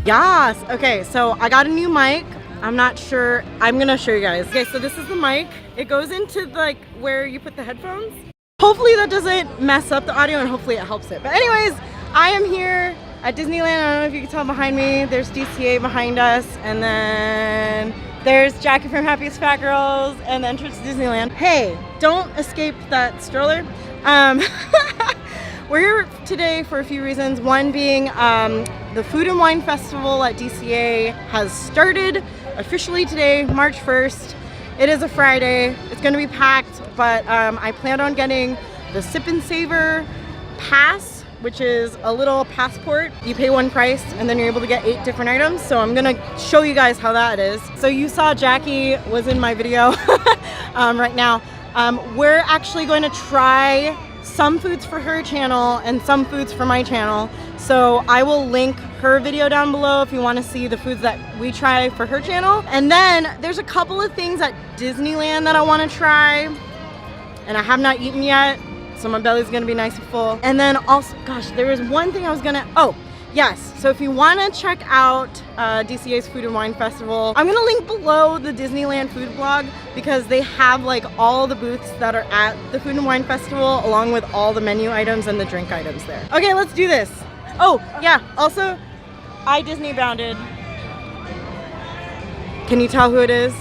Yes. Okay, so I got a new mic. I'm not sure. I'm gonna show you guys. Okay, so this is the mic. It goes into like where you put the headphones. Hopefully that doesn't mess up the audio and hopefully it helps it. But anyways, I am here at Disneyland. I don't know if you can tell behind me. There's DCA behind us, and then there's Jackie from Happiest Fat Girls and the entrance to Disneyland. Hey, don't escape that stroller. We're here today for a few reasons. One being the Food and Wine Festival at DCA has started officially today, March 1st. It is a Friday. It's going to be packed, but I plan on getting the Sip and Savor Pass, which is a little passport. You pay one price and then you're able to get 8 different items. So I'm gonna show you guys how that is. So you saw Jackie was in my video right now. We're actually going to try some foods for her channel and some foods for my channel. So I will link her video down below if you want to see the foods that we try for her channel. And then there's a couple of things at Disneyland that I want to try and I have not eaten yet. So my belly's gonna be nice and full. And then also, gosh, there was one thing I was gonna, oh, yes. So if you wanna check out DCA's Food and Wine Festival, I'm gonna link below the Disneyland food blog because they have like all the booths that are at the Food and Wine Festival along with all the menu items and the drink items there. Okay, let's do this. Oh, yeah, also, I Disney bounded. Can you tell who it is?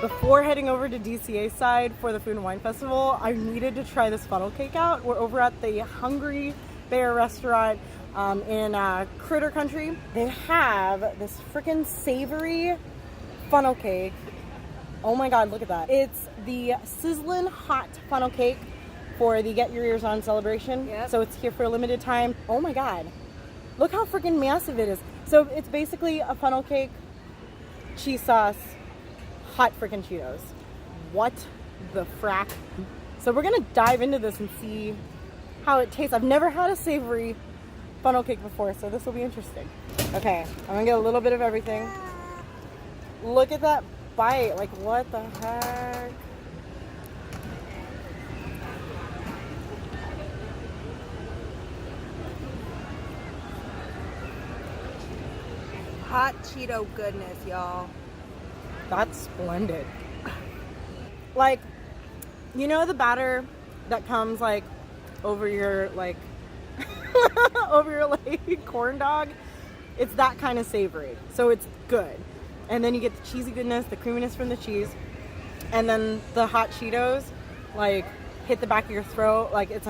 Before heading over to DCA side for the Food and Wine Festival, I needed to try this funnel cake out. We're over at the Hungry Bear restaurant in Critter Country. They have this freaking savory funnel cake. Oh my God, look at that. It's the sizzling hot funnel cake for the Get Your Ears On celebration. Yep. So it's here for a limited time. Oh my God, look how freaking massive it is. So it's basically a funnel cake, cheese sauce, hot freaking Cheetos. What the frack? So we're gonna dive into this and see how it tastes. I've never had a savory funnel cake before, so this will be interesting. Okay, I'm gonna get a little bit of everything. Look at that bite, like what the heck? Hot Cheeto goodness, y'all. That's splendid. Like, you know the batter that comes like over your like over your like corn dog? It's that kind of savory. So it's good. And then you get the cheesy goodness, the creaminess from the cheese. And then the hot Cheetos like hit the back of your throat. Like it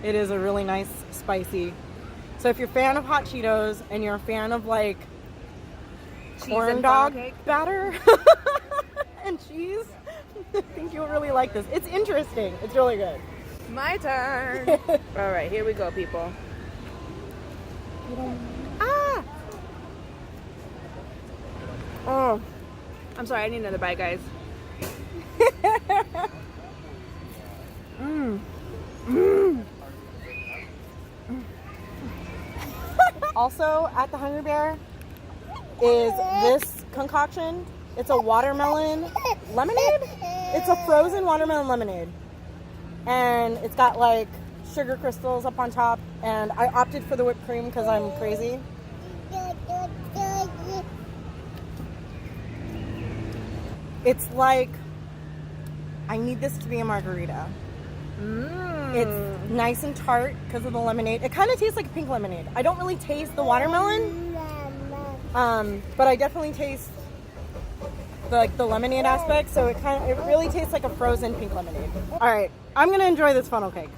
is a really nice spicy. So if you're a fan of hot Cheetos and you're a fan of like corn dog batter and cheese, I think you'll really like this. It's interesting. It's really good. My turn. All right, here we go, people. Ah! Oh, I'm sorry. I need another bite, guys. Also at the Hungry Bear is this concoction. It's a watermelon lemonade. It's a frozen watermelon lemonade. And it's got like sugar crystals up on top. And I opted for the whipped cream because I'm crazy. It's like, I need this to be a margarita. It's nice and tart because of the lemonade. It kind of tastes like a pink lemonade. I don't really taste the watermelon, but I definitely taste the lemonade aspect. So it really tastes like a frozen pink lemonade. All right, I'm gonna enjoy this funnel cake.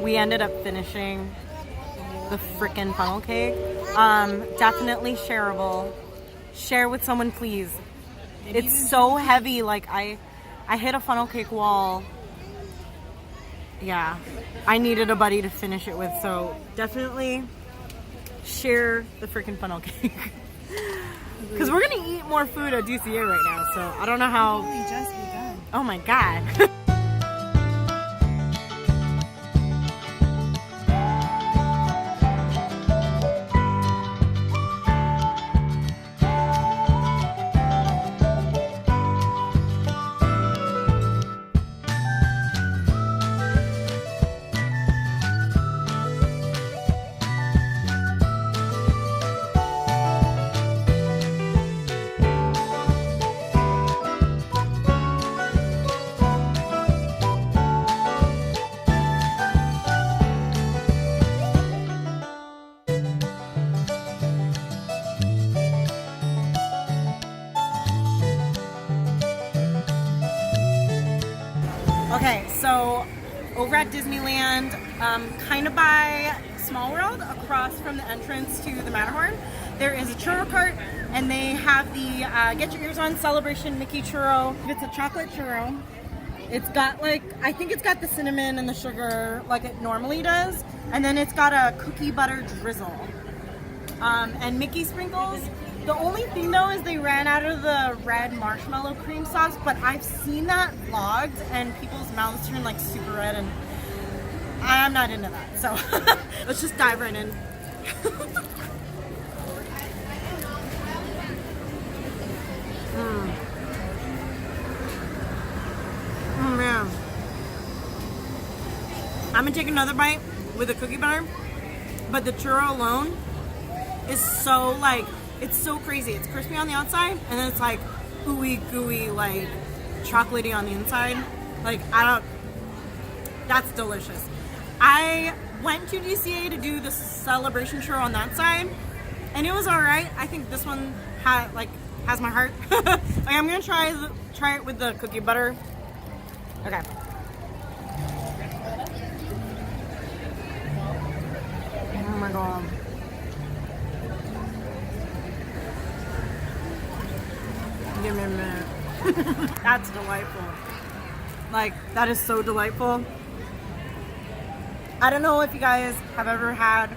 We ended up finishing the frickin' funnel cake. Definitely shareable. Share with someone, please. It's so heavy. Like I hit a funnel cake wall. Yeah, I needed a buddy to finish it with, so definitely share the freaking funnel cake. Because we're gonna eat more food at DCA right now, so I don't know how. We just begun. Oh my God. Okay, so over at Disneyland, kind of by Small World, across from the entrance to the Matterhorn, there is a churro cart, and they have the Get Your Ears On Celebration Mickey churro. It's a chocolate churro. It's got like, I think it's got the cinnamon and the sugar like it normally does, and then it's got a cookie butter drizzle. And Mickey sprinkles. The only thing though is they ran out of the red marshmallow cream sauce, but I've seen that vlogged and people's mouths turn like super red, and I'm not into that. So let's just dive right in. Oh man. I'm gonna take another bite with the cookie butter, but the churro alone is so like, it's so crazy. It's crispy on the outside, and then it's like ooey gooey, like chocolatey on the inside. Like, that's delicious. I went to DCA to do the celebration churro on that side, and it was all right. I think this one has my heart. Okay, I'm gonna try it with the cookie butter. Okay. Oh my god. Give me a minute. That's delightful. Like, that is so delightful. I don't know if you guys have ever had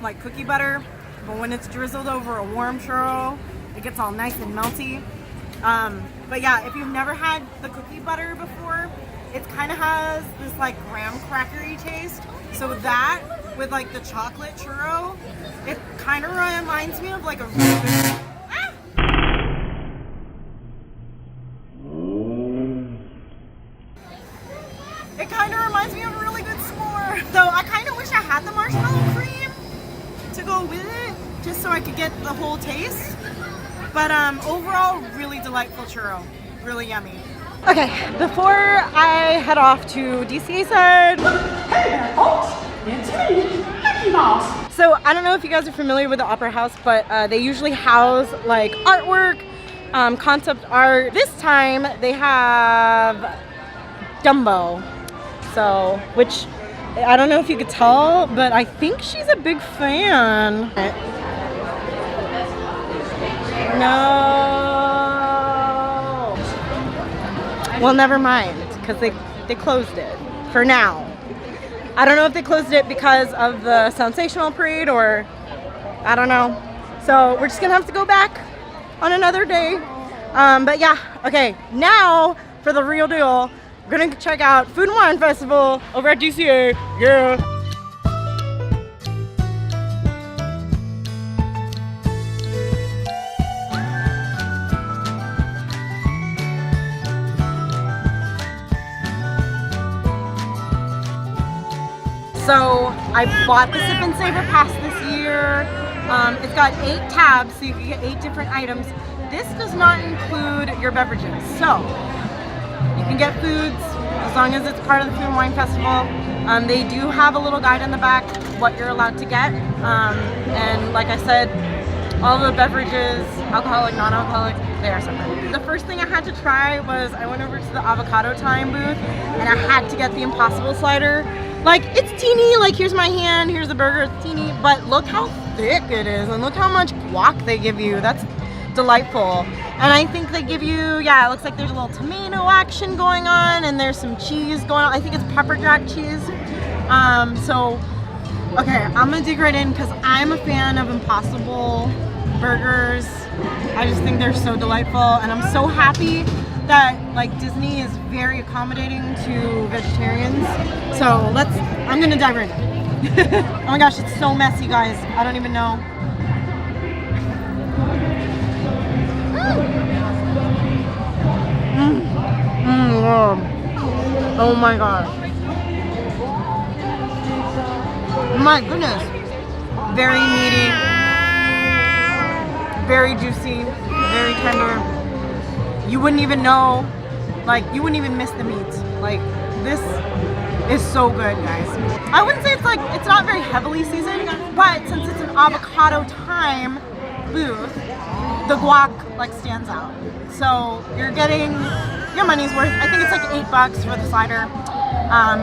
like cookie butter, but when it's drizzled over a warm churro, it gets all nice and melty. But yeah, if you've never had the cookie butter before, it kind of has this like graham crackery taste. So that with like the chocolate churro, it kind of reminds me of like a really good... It kind of reminds me of a really good s'more. Though I kind of wish I had the marshmallow cream to go with it, just so I could get the whole taste. But overall, really delightful churro. Really yummy. Okay, before I head off to DCA side. Hey there, folks! It's me, Mickey Mouse. So I don't know if you guys are familiar with the Opera House, but they usually house like artwork, concept art. This time they have Dumbo. So, which I don't know if you could tell, but I think she's a big fan. No. Well, never mind, because they closed it for now. I don't know if they closed it because of the Sensational Parade or I don't know. So we're just gonna have to go back on another day. But yeah, okay, now for the real deal. We're gonna check out Food and Wine Festival over at DCA. Yeah. So I bought the Sip and Savor Pass this year. It's got 8 tabs, so you can get 8 different items. This does not include your beverages. So you can get foods as long as it's part of the Food and Wine Festival. They do have a little guide in the back what you're allowed to get. And like I said, all the beverages, alcoholic, non-alcoholic, they are separate. The first thing I had to try was I went over to the Avocado Time booth and I had to get the Impossible Slider. Like, it's teeny, like here's my hand, here's the burger, it's teeny, but look how thick it is and look how much guac they give you. That's delightful. And I think they give you, yeah, it looks like there's a little tomato action going on and there's some cheese going on. I think it's pepper jack cheese. So, okay, I'm gonna dig right in because I'm a fan of Impossible burgers. I just think they're so delightful, and I'm so happy that like Disney is very accommodating to vegetarians. So I'm gonna dive right in. Oh my gosh, it's so messy, guys. I don't even know. Oh my god. My goodness. Very meaty, very juicy, very tender. You wouldn't even know, like you wouldn't even miss the meat. Like this is so good, guys. I wouldn't say it's not very heavily seasoned, but since it's an Avocado Time booth, the guac like stands out. So you're getting your money's worth. I think it's like $8 for the slider,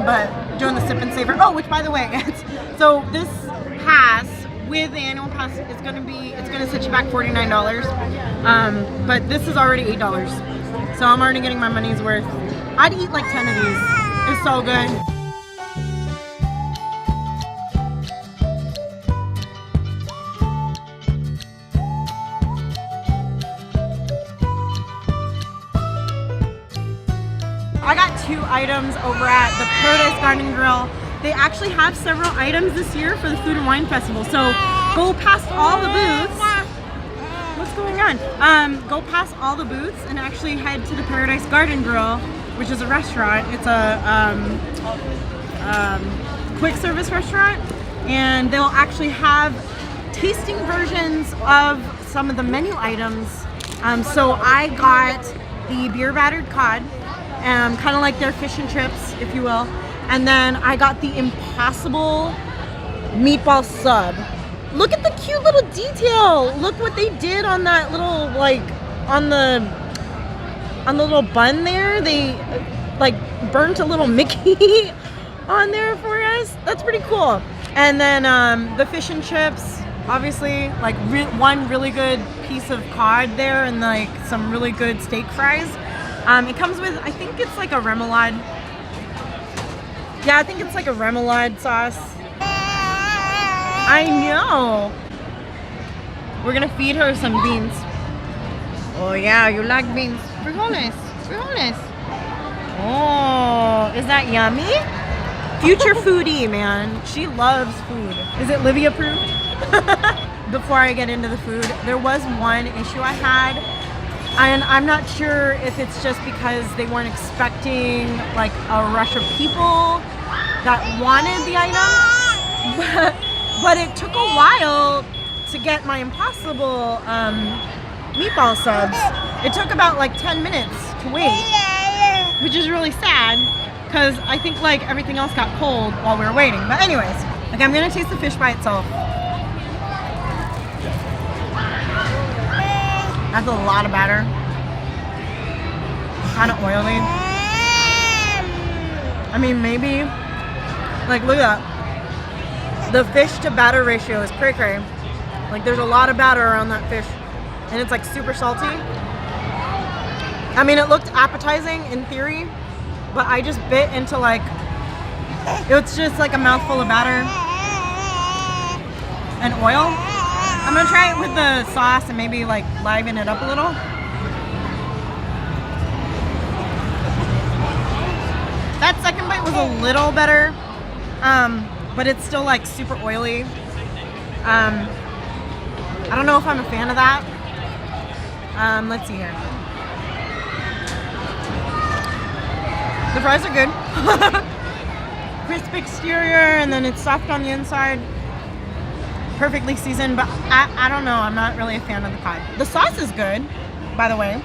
but doing the sip and savor. Oh, which by the way, so this pass with the annual pass is gonna set you back $49. But this is already $8, so I'm already getting my money's worth. I'd eat like 10 of these. It's so good. I got 2 items over at the Paradise Garden Grill. They actually have several items this year for the Food and Wine Festival. So go past all the booths. What's going on? Go past all the booths and actually head to the Paradise Garden Grill, which is a restaurant. It's a quick service restaurant, and they'll actually have tasting versions of some of the menu items. So I got the beer battered cod, kind of like their fish and chips, if you will. And then I got the Impossible meatball sub. Look at the cute little detail. Look what they did on that little, like, on the little bun there. They like burnt a little Mickey on there for us. That's pretty cool. And then the fish and chips, obviously, like one really good piece of cod there, and like some really good steak fries. It comes with, I think it's like a remoulade. Yeah, I think it's like a remoulade sauce. I know. We're gonna feed her some beans. Oh yeah, you like beans. Frijoles. Frijoles. Oh, is that yummy? Future foodie, man. She loves food. Is it Livy approved? Before I get into the food, there was one issue I had. And I'm not sure if it's just because they weren't expecting like a rush of people that wanted the item, but it took a while to get my Impossible meatball subs. It took about like 10 minutes to wait, which is really sad because I think like everything else got cold while we were waiting. But anyways, okay, I'm gonna taste the fish by itself. That's a lot of batter. Kind of oily. I mean, maybe. Like, look at that. The fish to batter ratio is cray cray. Like, there's a lot of batter around that fish. And it's like super salty. I mean, it looked appetizing in theory, but I just bit into like, it's just like a mouthful of batter and oil. I'm gonna try it with the sauce and maybe like liven it up a little. That second bite was a little better, but it's still like super oily. I don't know if I'm a fan of that. Let's see here. The fries are good. Crisp exterior, and then it's soft on the inside. Perfectly seasoned, but I don't know. I'm not really a fan of the cod. The sauce is good, by the way.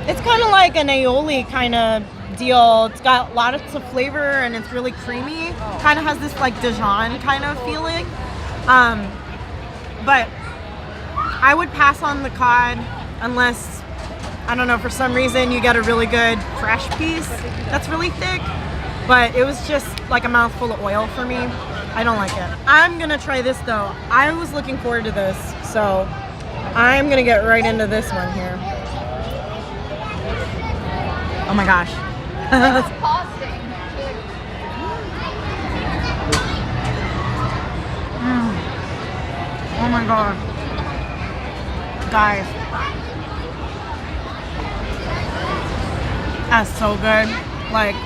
It's kind of like an aioli kind of deal. It's got lots of flavor and it's really creamy. Kind of has this like Dijon kind of feeling. But I would pass on the cod unless, I don't know, for some reason you get a really good fresh piece that's really thick. But it was just like a mouthful of oil for me. I don't like it. I'm gonna try this though. I was looking forward to this, so I'm gonna get right into this one here. Oh my gosh. Oh my god. Guys. That's so good. Like,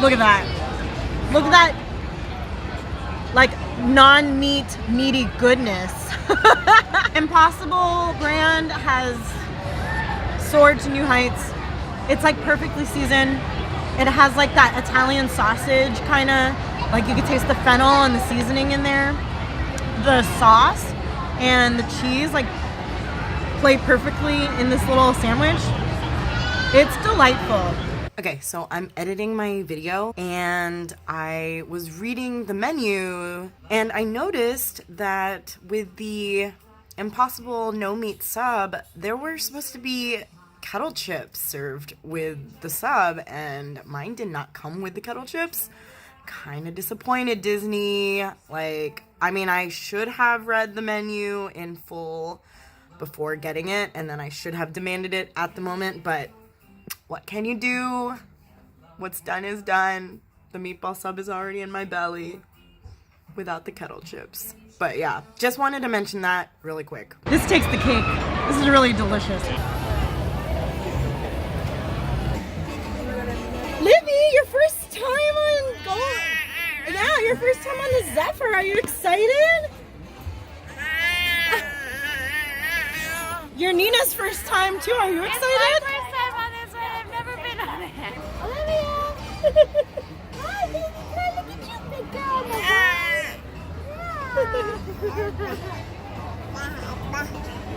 look at that. Look at that. Like non-meat, meaty goodness. Impossible brand has soared to new heights. It's like perfectly seasoned. It has like that Italian sausage kind of, like you could taste the fennel and the seasoning in there. The sauce and the cheese like play perfectly in this little sandwich. It's delightful. Okay, so I'm editing my video and I was reading the menu and I noticed that with the Impossible no meat sub, there were supposed to be kettle chips served with the sub, and mine did not come with the kettle chips. Kind of disappointed, Disney. Like, I mean, I should have read the menu in full before getting it, and then I should have demanded it at the moment, but what can you do? What's done is done. The meatball sub is already in my belly without the kettle chips. But yeah, just wanted to mention that really quick. This takes the cake. This is really delicious. Livy, your first time on Yeah, your first time on the Zephyr. Are you excited? Your Nina's first time too. Are you excited? It's my first time on this one. I've never been on it. Olivia! Hi, baby girl. Look at you, big girl. Oh my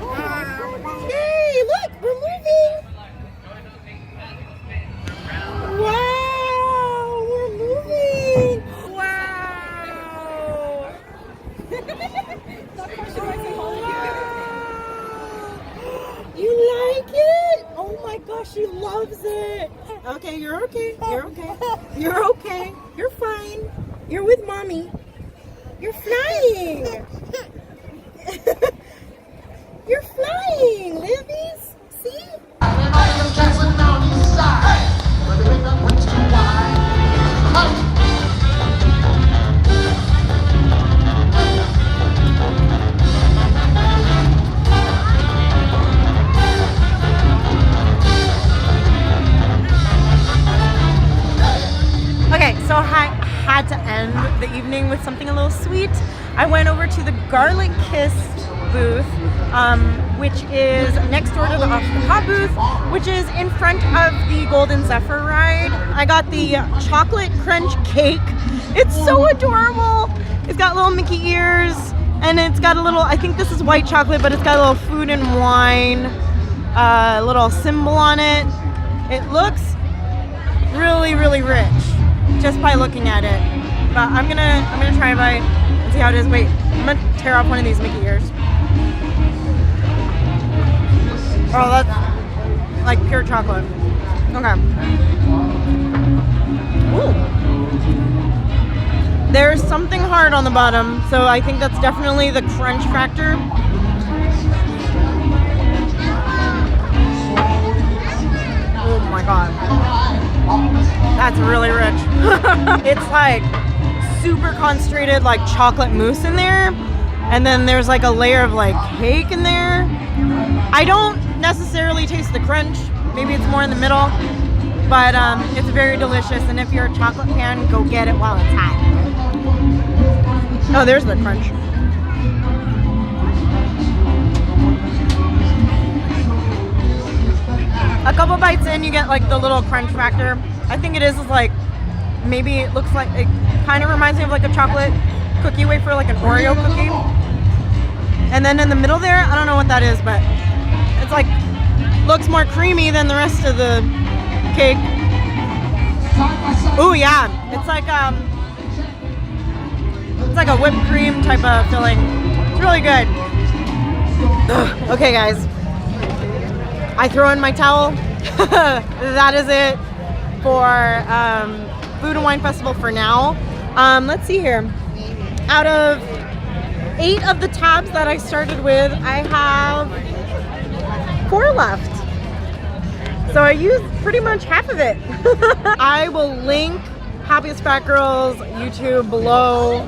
God. Yay, look, we're moving. Wow, we're moving. Wow. You like it? Oh my gosh, she loves it. Okay, you're okay. You're okay. You're okay. You're fine. You're with mommy. You're flying. You're flying, Livies. See? Okay, so I had to end the evening with something a little sweet. I went over to the Garlic Kissed booth, which is next door to the Off the Pop booth, which is in front of the Golden Zephyr ride. I got the chocolate crunch cake. It's so adorable. It's got little Mickey ears, and it's got a little, I think this is white chocolate, but it's got a little food and wine, little symbol on it. It looks really, really rich just by looking at it. But I'm gonna try a bite and see how it is. Wait, I'm gonna tear off one of these Mickey ears. Oh, that's like pure chocolate. Okay. Ooh. There's something hard on the bottom, so I think that's definitely the crunch factor. Oh my god. That's really rich. It's like super concentrated like chocolate mousse in there, and then there's like a layer of like cake in there. I don't necessarily taste the crunch. Maybe it's more in the middle, but it's very delicious, and if you're a chocolate fan, go get it while it's hot. Oh, there's the crunch. A couple bites in, you get like the little crunch factor. I think it is like, maybe it looks like, it kind of reminds me of like a chocolate cookie wafer, like an Oreo cookie. And then in the middle there, I don't know what that is, but it's like, looks more creamy than the rest of the cake. Ooh, yeah, it's like a whipped cream type of filling. It's really good. Ugh. Okay, guys. I throw in my towel. That is it for Food and Wine Festival for now. Let's see here. Out of 8 of the tabs that I started with, I have 4 left. So I used pretty much half of it. I will link Happiest Fat Girl's YouTube below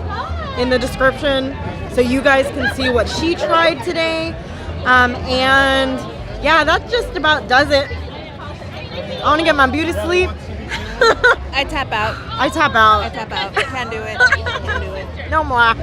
in the description so you guys can see what she tried today. And yeah, that just about does it. I want to get my beauty sleep. I tap out. I tap out. I tap out. Can't do it. Can't do it. No more.